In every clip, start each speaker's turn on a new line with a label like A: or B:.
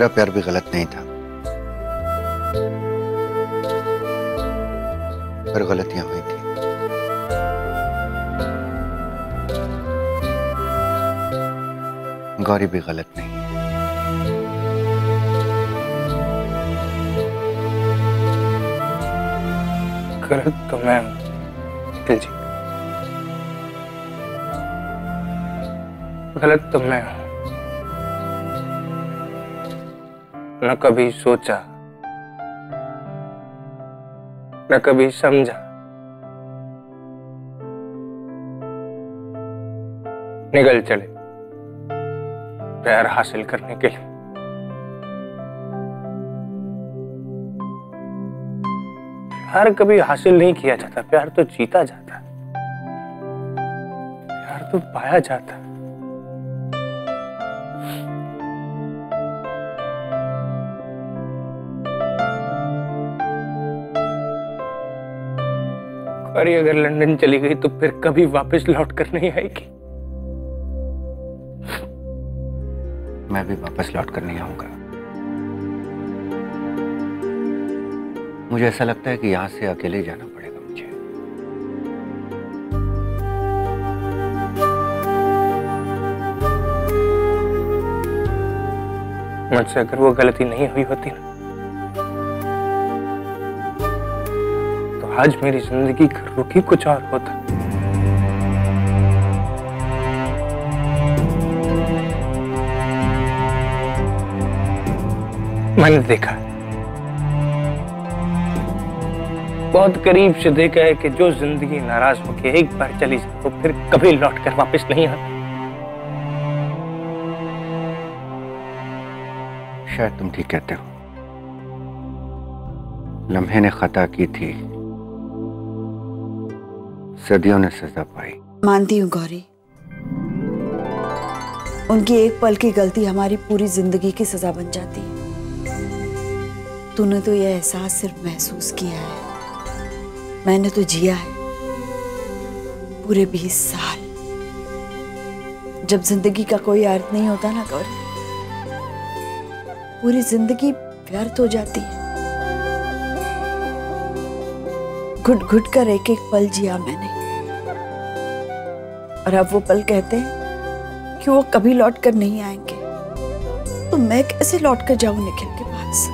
A: तेरा प्यार भी गलत नहीं था, पर गलतियां हुई थी। गौरी भी गलत नहीं है।
B: गलत तो मैं हूं निखिल जी, गलत तो मैं हूं। न कभी सोचा, न कभी समझा, निकल चले प्यार हासिल करने के लिए। प्यार कभी हासिल नहीं किया जाता, प्यार तो जीता जाता है, प्यार तो पाया जाता है। गौरी अगर लंदन चली गई तो फिर कभी वापस लौट कर नहीं आएगी।
A: मैं भी वापस लौट कर नहीं आऊंगा। मुझे ऐसा लगता है कि यहां से अकेले जाना पड़ेगा मुझे।
B: मुझसे अगर वो गलती नहीं हुई होती ना, तो आज मेरी जिंदगी का रुख ही कुछ और होता। मैंने देखा, बहुत करीब से देखा है कि जो जिंदगी नाराज होकर एक बार चली जाए तो फिर कभी लौट कर वापस नहीं आती।
A: शायद तुम ठीक कहते हो। लम्हे ने खता की थी, सदियों ने सजा पाई।
C: मानती हूँ गौरी, उनकी एक पल की गलती हमारी पूरी जिंदगी की सजा बन जाती है। तूने तो यह एहसास सिर्फ महसूस किया है, मैंने तो जिया है पूरे 20 साल। जब जिंदगी का कोई अर्थ नहीं होता ना गौरी, पूरी जिंदगी व्यर्थ हो जाती है। घुट घुट कर एक एक पल जिया मैंने, और अब वो पल कहते हैं कि वो कभी लौट कर नहीं आएंगे। तो मैं कैसे लौट कर जाऊं निखिल के पास?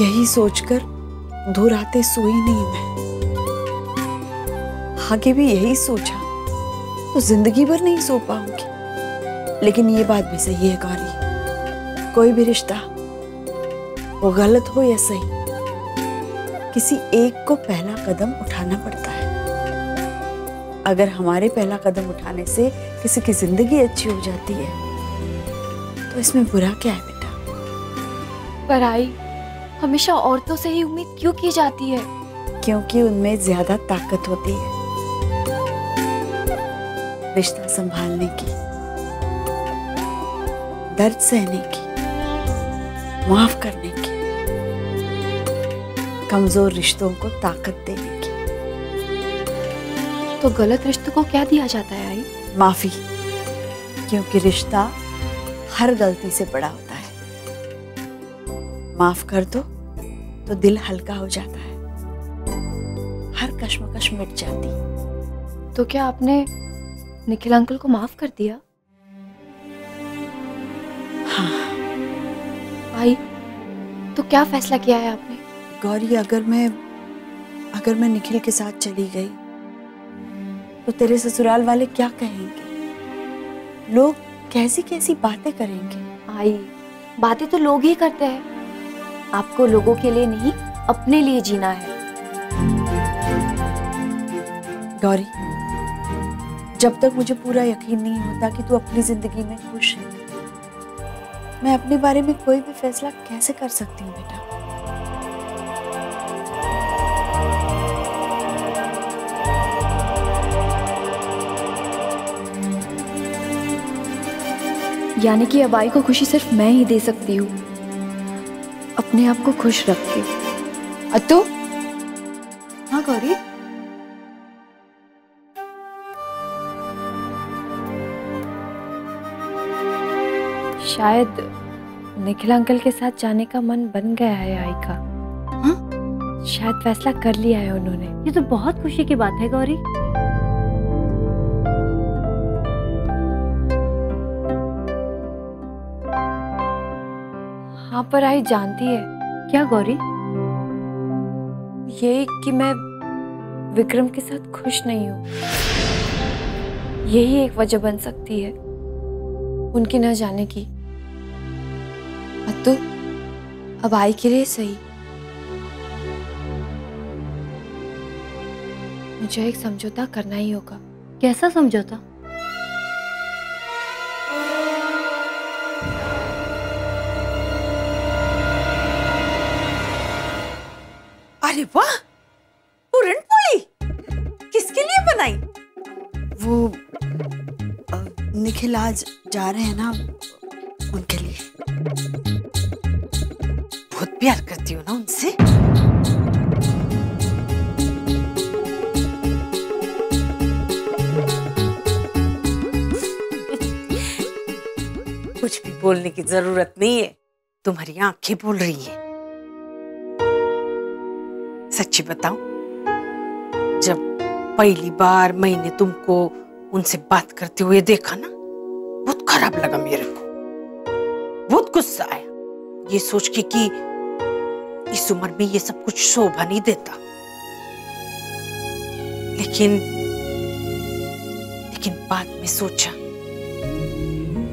C: यही सोचकर दो रातें सोई नहीं मैं। आगे भी यही सोचा तो जिंदगी भर नहीं सो पाऊंगी। लेकिन ये बात भी सही है गौरी, कोई भी रिश्ता वो गलत हो या सही, किसी एक को पहला कदम उठाना पड़ता है। अगर हमारे पहला कदम उठाने से किसी की जिंदगी अच्छी हो जाती है तो इसमें बुरा क्या है बेटा?
D: पर आई, हमेशा औरतों से ही उम्मीद क्यों की जाती है?
C: क्योंकि उनमें ज्यादा ताकत होती है रिश्ता संभालने की, दर्द सहने की, माफ करने की, कमजोर रिश्तों को ताकत देने की।
D: तो गलत रिश्तों को क्या दिया जाता है आई?
C: माफी, क्योंकि रिश्ता हर गलती से बड़ा होता है। माफ कर दो तो दिल हल्का हो जाता है, हर कश्मकश मिट जाती।
D: तो क्या आपने निखिल अंकल को माफ कर दिया?
C: हाँ।
D: आई, तो क्या फैसला किया है आपने?
C: गौरी, अगर मैं निखिल के साथ चली गई तो तेरे ससुराल वाले क्या कहेंगे? लोग कैसी कैसी बातें करेंगे।
D: आई, बातें तो लोग ही करते हैं, आपको लोगों के लिए नहीं अपने लिए जीना है।
C: गौरी, जब तक मुझे पूरा यकीन नहीं होता कि तू अपनी जिंदगी में खुश है, मैं अपने बारे में कोई भी फैसला कैसे कर सकती हूँ बेटा?
D: यानी कि अब आई को खुशी सिर्फ मैं ही दे सकती हूँ, अपने आप को खुश रख के। अतो? हाँ गौरी? शायद निखिल अंकल के साथ जाने का मन बन गया है आई का।
C: हाँ?
D: शायद फैसला कर लिया है उन्होंने।
E: ये तो बहुत खुशी की बात है गौरी।
D: हाँ, पर आई जानती है
E: क्या गौरी?
D: ये कि मैं विक्रम के साथ खुश नहीं हूँ। यही एक वजह बन सकती है उनके न जाने की। तो अब आई के लिए सही मुझे एक समझौता करना ही होगा।
E: कैसा समझौता?
C: अरे वाह, पूरन पोली किसके लिए बनाई? वो निखिल आज जा रहे हैं ना, उनके लिए। बहुत प्यार करती हूँ ना उनसे। कुछ भी बोलने की जरूरत नहीं है, तुम्हारी आंखें बोल रही है। सच्ची बताऊं, जब पहली बार मैंने तुमको उनसे बात करते हुए देखा ना, बहुत खराब लगा मेरे को। बहुत गुस्सा आया ये सोच के कि इस उम्र में ये सब कुछ शोभा नहीं देता। लेकिन बाद में सोचा,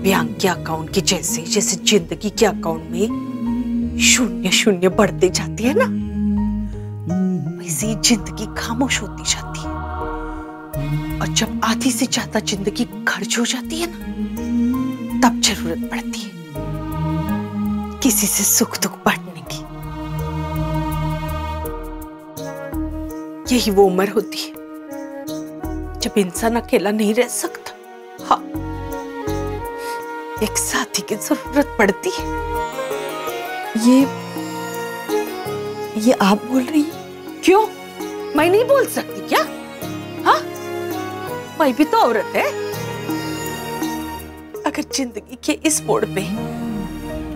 C: बैंक के अकाउंट के जैसे जिंदगी के अकाउंट में शून्य शून्य बढ़ते जाती है ना, वैसे ही जिंदगी खामोश होती जाती है। और जब आधी से ज्यादा जिंदगी खर्च हो जाती है ना, तब जरूरत पड़ती है किसी से सुख दुख बांटने की। यही वो उम्र होती है जब इंसान अकेला नहीं रह सकता। हाँ, एक साथी की जरूरत पड़ती है। ये आप बोल रही हैं? क्यों, मैं नहीं बोल सकती क्या? हाँ, मैं भी तो औरत है। अगर जिंदगी के इस मोड़ पे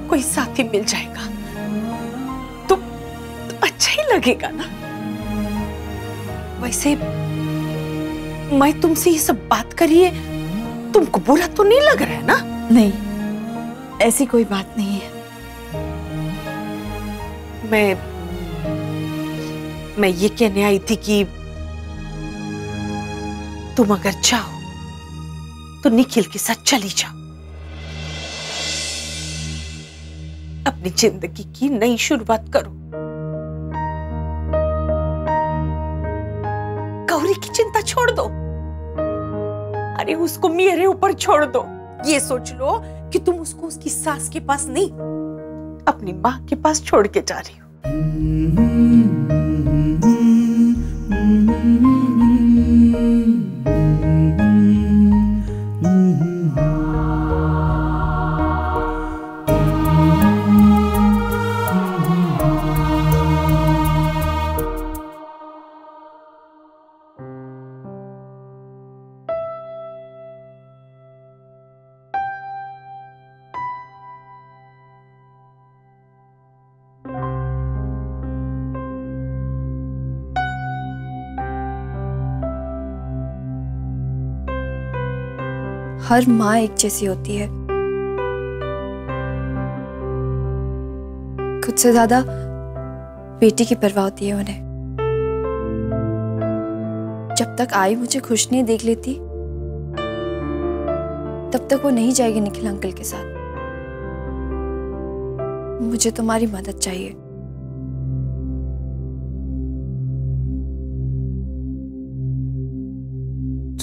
C: कोई साथी मिल जाएगा तो अच्छा ही लगेगा ना। वैसे मैं तुमसे ये सब बात करी है, तुमको बुरा तो नहीं लग रहा है ना? नहीं, ऐसी कोई बात नहीं है। मैं ये कहने आई थी कि तुम अगर चाहो तो निखिल के साथ चली जाओ, अपनी जिंदगी की नई शुरुआत करो। गौरी की चिंता छोड़ दो, अरे उसको मेरे ऊपर छोड़ दो। ये सोच लो कि तुम उसको उसकी सास के पास नहीं, अपनी माँ के पास छोड़ के जा रही हो।
D: हर माँ एक जैसी होती है, खुद से ज्यादा बेटी की परवाह होती है उन्हें। जब तक आई मुझे खुश नहीं देख लेती, तब तक वो नहीं जाएगी निखिल अंकल के साथ। मुझे तुम्हारी मदद चाहिए।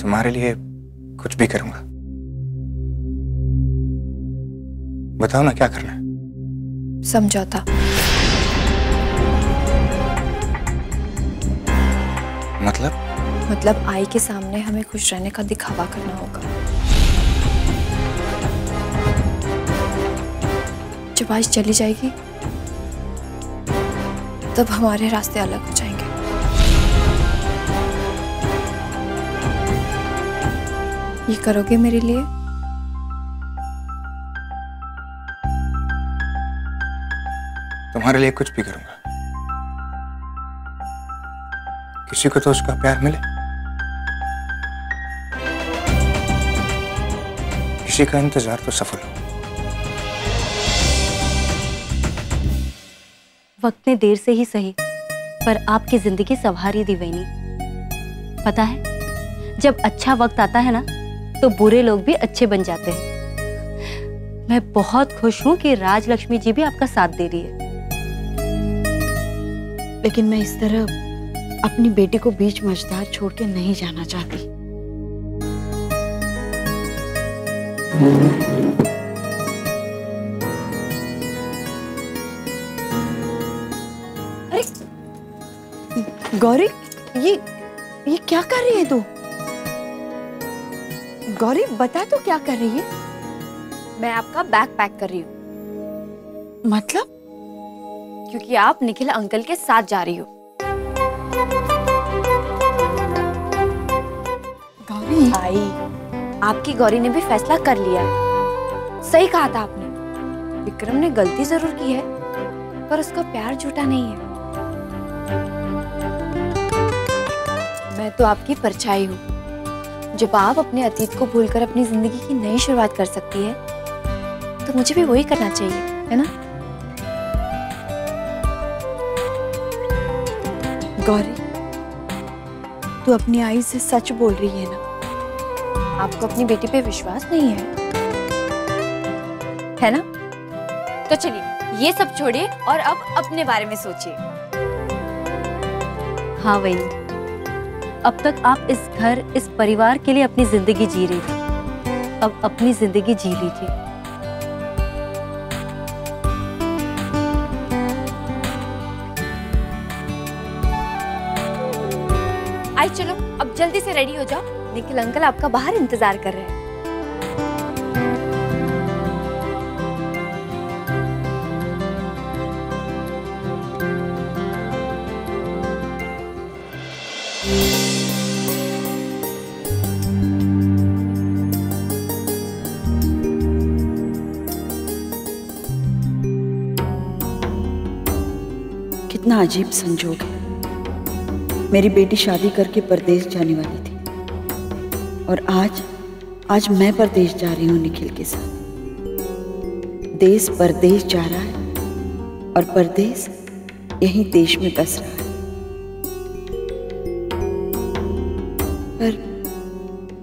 F: तुम्हारे लिए कुछ भी करूंगा। बताओ ना क्या करना है।
D: समझौता। मतलब आई के सामने हमें खुश रहने का दिखावा करना होगा। जब आज चली जाएगी तब हमारे रास्ते अलग हो जाएंगे। ये करोगे मेरे लिए?
F: तुम्हारे लिए कुछ भी करूंगा। किसी को तो उसका प्यार मिले, किसी का इंतजार तो सफल हो।
E: वक्त ने देर से ही सही पर आपकी जिंदगी संवारी दी वैनी। पता है जब अच्छा वक्त आता है ना तो बुरे लोग भी अच्छे बन जाते हैं। मैं बहुत खुश हूँ कि राजलक्ष्मी जी भी आपका साथ दे रही है।
C: लेकिन मैं इस तरह अपनी बेटी को बीच मझधार छोड़ के नहीं जाना चाहती। अरे गौरी, ये क्या कर रही है तू? गौरी बता तो क्या कर रही है?
D: मैं आपका बैग पैक कर रही हूँ।
C: मतलब?
D: क्योंकि आप निखिल अंकल के साथ जा रही हो।
C: गौरी
D: आई, आपकी गौरी ने भी फैसला कर लिया है। सही कहा था आपने, विक्रम ने गलती जरूर की है पर उसका प्यार झूठा नहीं है। मैं तो आपकी परछाई हूँ। जब आप अपने अतीत को भूलकर अपनी जिंदगी की नई शुरुआत कर सकती है तो मुझे भी वही करना चाहिए, है ना?
C: गौरी, तू अपनी आई से सच बोल रही है ना?
D: आपको अपनी बेटी पे विश्वास नहीं है ना? तो चलिए ये सब छोड़िए और अब अपने बारे में सोचिए।
E: हाँ वैनी, अब तक आप इस घर, इस परिवार के लिए अपनी जिंदगी जी रही थी। अब अपनी जिंदगी जी लीजिए।
D: आई चलो अब जल्दी से रेडी हो जाओ, निखिल अंकल आपका बाहर इंतजार कर रहे हैं।
C: कितना अजीब संजोग है। मेरी बेटी शादी करके परदेश जाने वाली थी और आज मैं परदेश जा रही हूँ निखिल के साथ। देश परदेश जा रहा है और परदेश यहीं देश में बस रहा है।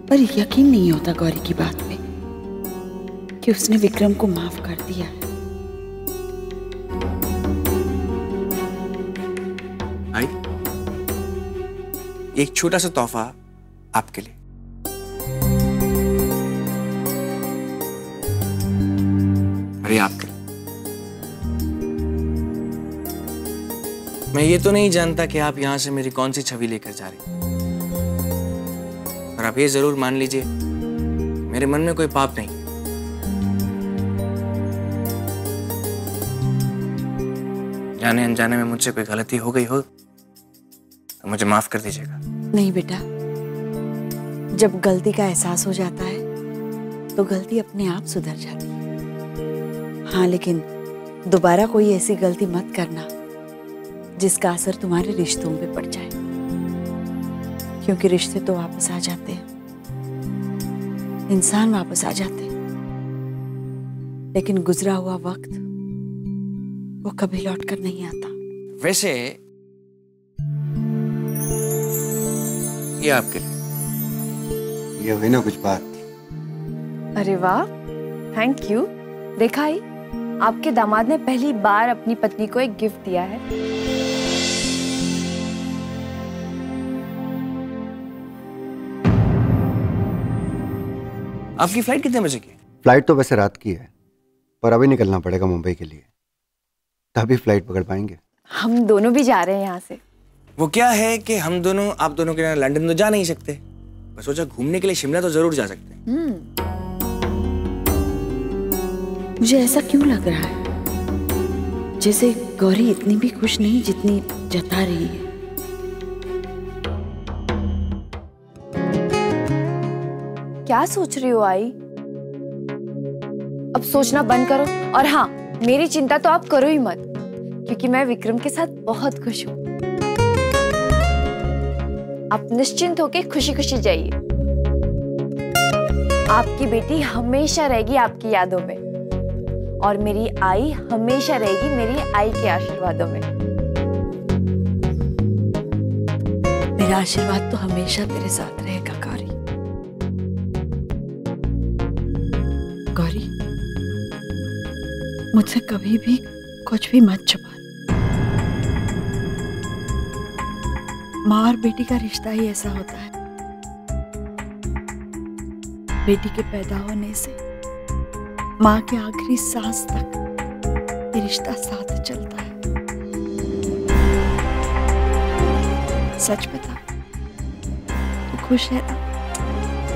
C: पर यकीन नहीं होता गौरी की बात पे कि उसने विक्रम को माफ कर दिया है।
F: आई, एक छोटा सा तोहफा आपके लिए। अरे आपके लिए। मैं ये तो नहीं जानता कि आप यहां से मेरी कौन सी छवि लेकर जा रही, और आप ये जरूर मान लीजिए मेरे मन में कोई पाप नहीं। जाने अनजाने में मुझसे कोई गलती हो गई हो तो मुझे माफ कर दीजिएगा।
C: नहीं बेटा, जब गलती का एहसास हो जाता है तो गलती अपने आप सुधर जाती है। हाँ, लेकिन दोबारा कोई ऐसी गलती मत करना जिसका असर तुम्हारे रिश्तों पे पड़ जाए, क्योंकि रिश्ते तो वापस आ जाते हैं, इंसान वापस आ जाते हैं, लेकिन गुजरा हुआ वक्त वो कभी लौट कर नहीं आता।
F: वैसे ये आपके लिए।
A: ये हुई ना कुछ बात।
D: अरे वाह, थैंक यू। देखा ही, आपके दामाद ने पहली बार अपनी पत्नी को एक गिफ्ट दिया है।
F: आपकी फ्लाइट कितने बजे की है?
A: फ्लाइट तो वैसे रात की है, पर अभी निकलना पड़ेगा मुंबई के लिए, तभी फ्लाइट पकड़ पाएंगे।
D: हम दोनों भी जा रहे हैं यहाँ से।
F: वो क्या है कि हम दोनों, आप दोनों के यहाँ लंदन तो जा नहीं सकते, बस सोचा घूमने के लिए शिमला तो जरूर जा सकते हैं।
C: मुझे ऐसा क्यों लग रहा है जैसे गौरी इतनी भी खुश नहीं जितनी जता रही है।
D: क्या सोच रही हो आई? अब सोचना बंद करो, और हाँ, मेरी चिंता तो आप करो ही मत। क्योंकि मैं विक्रम के साथ बहुत खुश हूँ। आप निश्चिंत होके खुशी खुशी जाइए। आपकी बेटी हमेशा रहेगी आपकी यादों में, और मेरी आई हमेशा रहेगी मेरी आई के आशीर्वादों में।
C: मेरा आशीर्वाद तो हमेशा तेरे साथ रहेगा गौरी। गौरी, मुझसे कभी भी कुछ भी मत छुपा। माँ और बेटी का रिश्ता ही ऐसा होता है। बेटी के पैदा होने से माँ के आखिरी सांस तक ये रिश्ता साथ चलता है। सच बता, तू खुश है ना?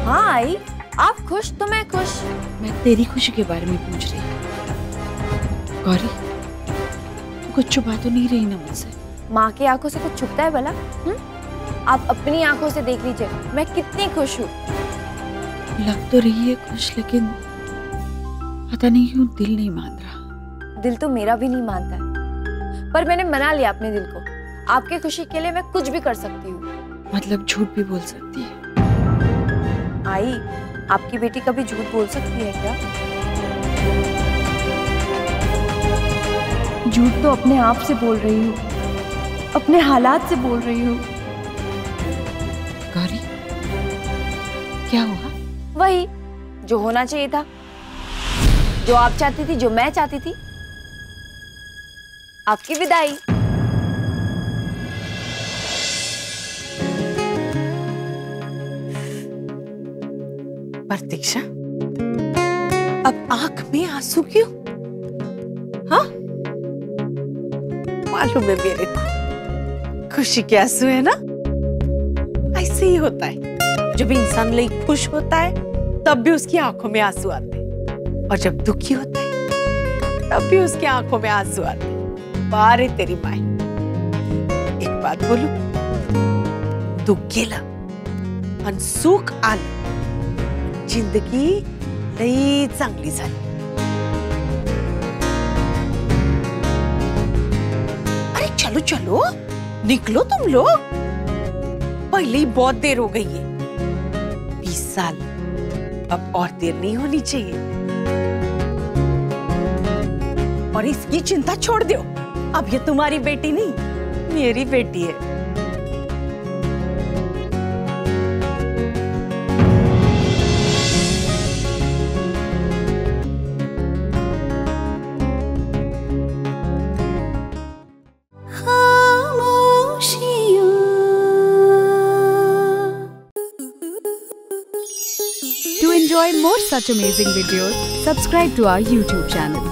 D: हाँ आई, आप खुश तो मैं खुश।
C: मैं तेरी खुशी के बारे में पूछ रही हूँ। गौरी, तू कुछ छुपा तो नहीं रही ना मुझसे?
D: माँ की आंखों से कुछ छुपता है भला? आप अपनी आंखों से देख लीजिए मैं कितनी खुश हूँ।
C: लग तो रही है खुश, लेकिन पता नहीं क्यों दिल नहीं मान रहा।
D: दिल तो मेरा भी नहीं मानता है, पर मैंने मना लिया अपने दिल को। आपकी खुशी के लिए मैं कुछ भी कर सकती हूँ।
C: मतलब झूठ भी बोल सकती है?
D: आई, आपकी बेटी कभी झूठ बोल सकती है क्या? झूठ तो अपने आप से बोल रही हूँ, अपने हालात से बोल रही हूँ।
C: गौरी, क्या हुआ?
D: वही जो होना चाहिए था, जो आप चाहती थी, जो मैं चाहती थी, आपकी विदाई।
G: प्रतीक्षा, अब आंख में आंसू क्यों? हाँ, मालूम है मेरे को, खुशी के आंसू है ना? ऐसे ही होता है, जब इंसान लाइक खुश होता है तब भी उसकी आंखों में आंसू आते हैं, और जब दुखी होता है तब भी उसकी आंखों में आंसू आते हैं। बारे तेरी माई, एक बात बोलूं, दुख गेला आणि सुख आलं, जिंदगी लई चांगली झाली। अरे चलो चलो, निकलो तुम लोग, पहले ही बहुत देर हो गई है। 20 साल, अब और देर नहीं होनी चाहिए। और इसकी चिंता छोड़ दो, अब ये तुम्हारी बेटी नहीं, मेरी बेटी है।
H: To enjoy more such amazing videos, subscribe to our YouTube channel.